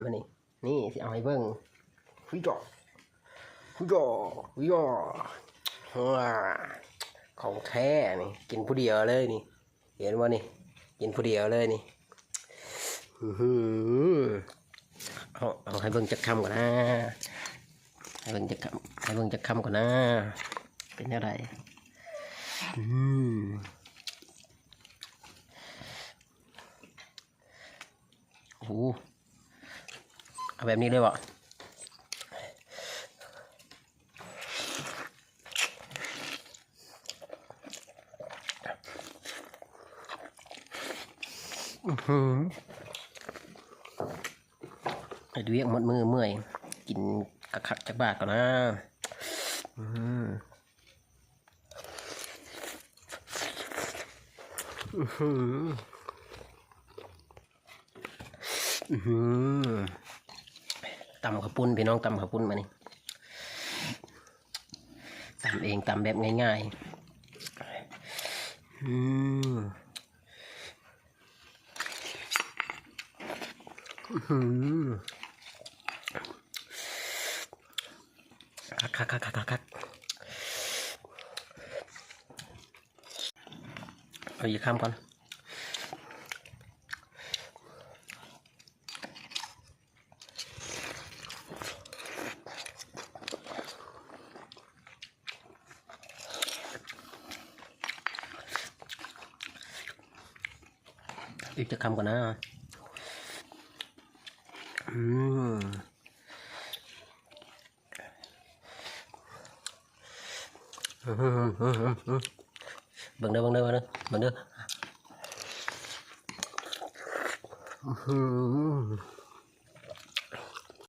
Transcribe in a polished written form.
มานี่สิเอาให้เบิ่งคุยจ่อคุยจ่อคุยจ่อว้าของแท้นี่กินผู้เดียวเลยนี่เห็นว่านี่กินผู้เดียวเลยนี่เอาให้เบิ่งจักคำก่อนนะให้เบิ่งจักคำก่อนนะเป็นอะไรโอ้เอาแบบนี้เลยวะไอ้ดูเวียกหมดมือเมื่อยกินคักจากบาทก่อนนะตำข้าวปุ้นพี่น้องตำข้าวปุ้นมานี่ตำเองตำแบบง่ายๆคักเอาอีกคำก่อนอีกจะคำก่อนนะเบิ่งเด้อ